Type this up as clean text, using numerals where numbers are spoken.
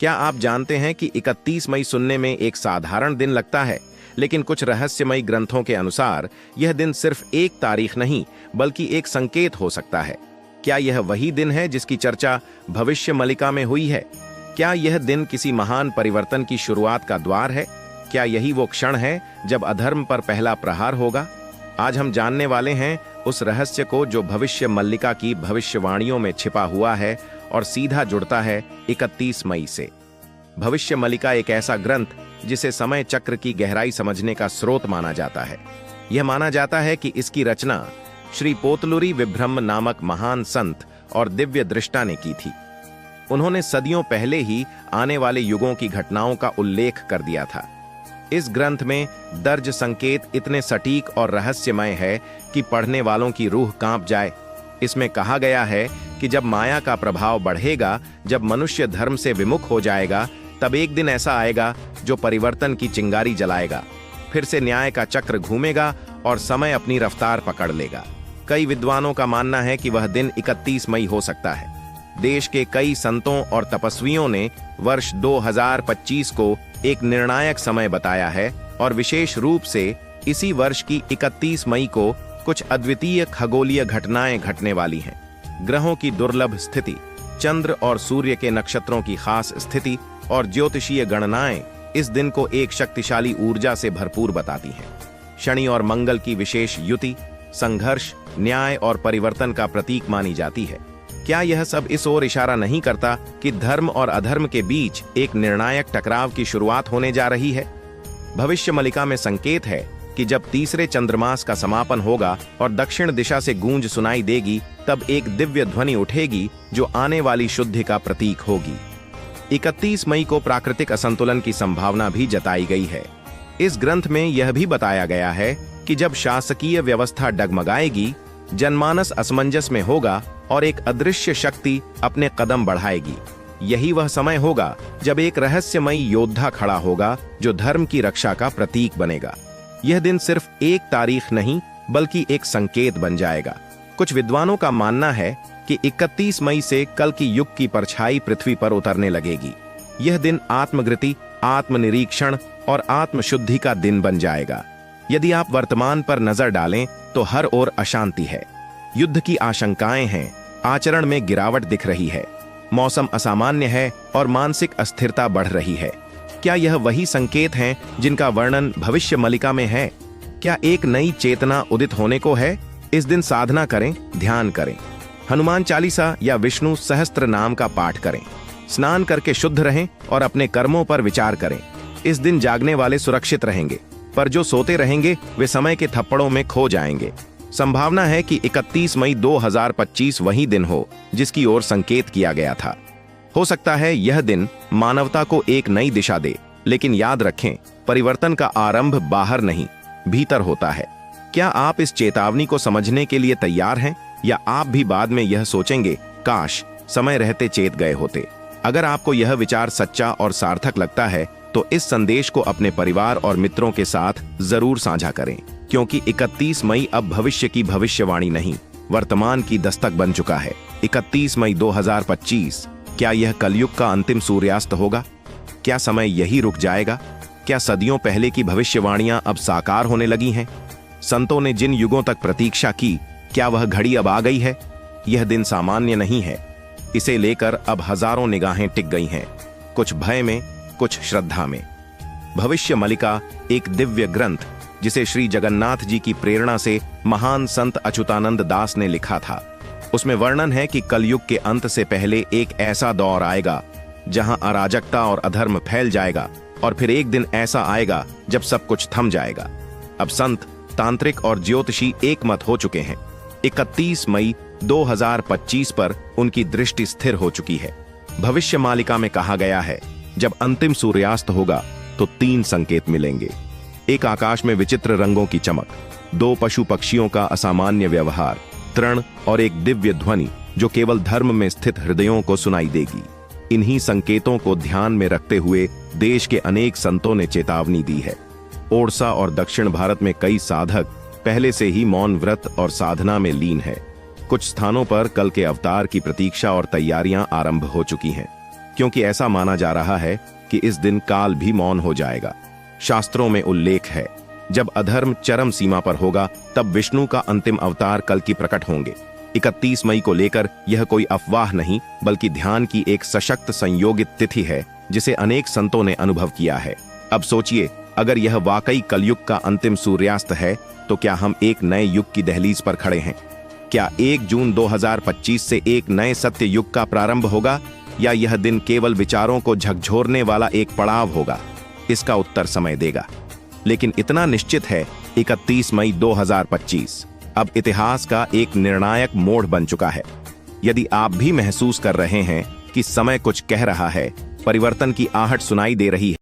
क्या आप जानते हैं कि 31 मई सुनने में एक साधारण दिन लगता है, लेकिन कुछ रहस्यमयी ग्रंथों के अनुसार यह दिन सिर्फ एक तारीख नहीं बल्कि एक संकेत हो सकता है। क्या यह वही दिन है जिसकी चर्चा भविष्य मलिका में हुई है? क्या यह दिन किसी महान परिवर्तन की शुरुआत का द्वार है? क्या यही वो क्षण है जब अधर्म पर पहला प्रहार होगा? आज हम जानने वाले हैं उस रहस्य को जो भविष्य मल्लिका की भविष्यवाणियों में छिपा हुआ है और सीधा जुड़ता है 31 मई से। भविष्य मल्लिका एक ऐसा ग्रंथ जिसे समय चक्र की गहराई समझने का स्रोत माना जाता है। यह माना जाता है कि इसकी रचना श्री पोतलुरी विभ्रम नामक महान संत और दिव्य दृष्टा ने की थी। उन्होंने सदियों पहले ही आने वाले युगों की घटनाओं का उल्लेख कर दिया था। इस ग्रंथ में दर्ज संकेत इतने सटीक और रहस्यमय है कि पढ़ने वालों की रूह कांप जाए। इसमें कहा गया है कि जब माया का प्रभाव बढ़ेगा, जब मनुष्य धर्म से विमुख हो जाएगा, तब एक दिन ऐसा आएगा जो परिवर्तन की चिंगारी जलाएगा। फिर से न्याय का चक्र घूमेगा और समय अपनी रफ्तार पकड़ लेगा। कई विद्वानों का मानना है कि वह दिन 31 मई हो सकता है। देश के कई संतों और तपस्वियों ने वर्ष 2025 को एक निर्णायक समय बताया है और विशेष रूप से इसी वर्ष की 31 मई को कुछ अद्वितीय खगोलीय घटनाएं घटने वाली हैं। ग्रहों की दुर्लभ स्थिति, चंद्र और सूर्य के नक्षत्रों की खास स्थिति और ज्योतिषीय गणनाएं इस दिन को एक शक्तिशाली ऊर्जा से भरपूर बताती हैं। शनि और मंगल की विशेष युति संघर्ष, न्याय और परिवर्तन का प्रतीक मानी जाती है। क्या यह सब इस ओर इशारा नहीं करता कि धर्म और अधर्म के बीच एक निर्णायक टकराव की शुरुआत होने जा रही है? भविष्य मलिका में संकेत है कि जब तीसरे चंद्रमास का समापन होगा और दक्षिण दिशा से गूंज सुनाई देगी, तब एक दिव्य ध्वनि उठेगी जो आने वाली शुद्धि का प्रतीक होगी। 31 मई को प्राकृतिक असंतुलन की संभावना भी जताई गई है। इस ग्रंथ में यह भी बताया गया है कि जब शासकीय व्यवस्था डगमगाएगी, जनमानस असमंजस में होगा और एक अदृश्य शक्ति अपने कदम बढ़ाएगी। यही वह समय होगा जब एक रहस्यमयी योद्धा खड़ा होगा जो धर्म की रक्षा का प्रतीक बनेगा। यह दिन सिर्फ एक तारीख नहीं बल्कि एक संकेत बन जाएगा। कुछ विद्वानों का मानना है कि 31 मई से कल की युग की परछाई पृथ्वी पर उतरने लगेगी। यह दिन आत्मगृति, आत्मनिरीक्षण और आत्मशुद्धि का दिन बन जाएगा। यदि आप वर्तमान पर नजर डालें तो हर ओर अशांति है, युद्ध की आशंकाएं हैं, आचरण में गिरावट दिख रही है, मौसम असामान्य है और मानसिक अस्थिरता बढ़ रही है। क्या यह वही संकेत हैं जिनका वर्णन भविष्य मलिका में है? क्या एक नई चेतना उदित होने को है? इस दिन साधना करें, ध्यान करें, हनुमान चालीसा या विष्णु सहस्त्र नाम का पाठ करें, स्नान करके शुद्ध रहें और अपने कर्मों पर विचार करें। इस दिन जागने वाले सुरक्षित रहेंगे, पर जो सोते रहेंगे वे समय के थप्पड़ों में खो जाएंगे। संभावना है कि 31 मई 2025 वही दिन हो जिसकी ओर संकेत किया गया था। हो सकता है यह दिन मानवता को एक नई दिशा दे, लेकिन याद रखें, परिवर्तन का आरंभ बाहर नहीं, भीतर होता है। क्या आप इस चेतावनी को समझने के लिए तैयार हैं, या आप भी बाद में यह सोचेंगे, काश समय रहते चेत गए होते? अगर आपको यह विचार सच्चा और सार्थक लगता है तो इस संदेश को अपने परिवार और मित्रों के साथ जरूर साझा करें, क्योंकि 31 मई अब भविष्य की भविष्यवाणी नहीं, वर्तमान की दस्तक बन चुका है। 31 मई 2025, क्या यह कलयुग का अंतिम सूर्यास्त होगा? क्या समय यही रुक जाएगा? क्या सदियों पहले की भविष्यवाणियां अब साकार होने लगी हैं? संतों ने जिन युगों तक प्रतीक्षा की, क्या वह घड़ी अब आ गई है? यह दिन सामान्य नहीं है। इसे लेकर अब हजारों निगाहें टिक गई हैं, कुछ भय में, कुछ श्रद्धा में। भविष्य मलिका एक दिव्य ग्रंथ जिसे श्री जगन्नाथ जी की प्रेरणा से महान संत अच्युतानंद दास ने लिखा था। उसमें वर्णन है कि कलयुग के अंत से पहले एक ऐसा दौर आएगा जहां अराजकता और अधर्म फैल जाएगा, और फिर एक दिन ऐसा आएगा जब सब कुछ थम जाएगा। अब संत, तांत्रिक और ज्योतिषी एक मत हो चुके हैं। 31 मई 2025 पर उनकी दृष्टि स्थिर हो चुकी है। भविष्य मालिका में कहा गया है, जब अंतिम सूर्यास्त होगा तो 3 संकेत मिलेंगे। एक, आकाश में विचित्र रंगों की चमक, 2 पशु पक्षियों का असामान्य व्यवहार, तृण और एक दिव्य ध्वनि जो केवल धर्म में स्थित हृदयों को सुनाई देगी। इन्हीं संकेतों को ध्यान में रखते हुए देश के अनेक संतों ने चेतावनी दी है। ओडिशा और दक्षिण भारत में कई साधक पहले से ही मौन व्रत और साधना में लीन है। कुछ स्थानों पर कल के अवतार की प्रतीक्षा और तैयारियां आरंभ हो चुकी हैं। क्योंकि ऐसा माना जा रहा है कि इस दिन काल भी मौन हो जाएगा। शास्त्रों में उल्लेख है, जब अधर्म चरम सीमा पर होगा तब विष्णु का अंतिम अवतार कल्कि प्रकट होंगे। 31 मई को लेकर यह कोई अफवाह नहीं बल्कि ध्यान की एक सशक्त संयोगित तिथि है जिसे अनेक संतों ने अनुभव किया है। अब सोचिए, अगर यह वाकई कलयुग का अंतिम सूर्यास्त है तो क्या हम एक नए युग की दहलीज पर खड़े हैं? क्या 1 जून 2025 से एक नए सत्य युग का प्रारंभ होगा, या यह दिन केवल विचारों को झकझोरने वाला एक पड़ाव होगा? इसका उत्तर समय देगा। लेकिन इतना निश्चित है, 31 मई 2025 अब इतिहास का एक निर्णायक मोड़ बन चुका है। यदि आप भी महसूस कर रहे हैं कि समय कुछ कह रहा है, परिवर्तन की आहट सुनाई दे रही है,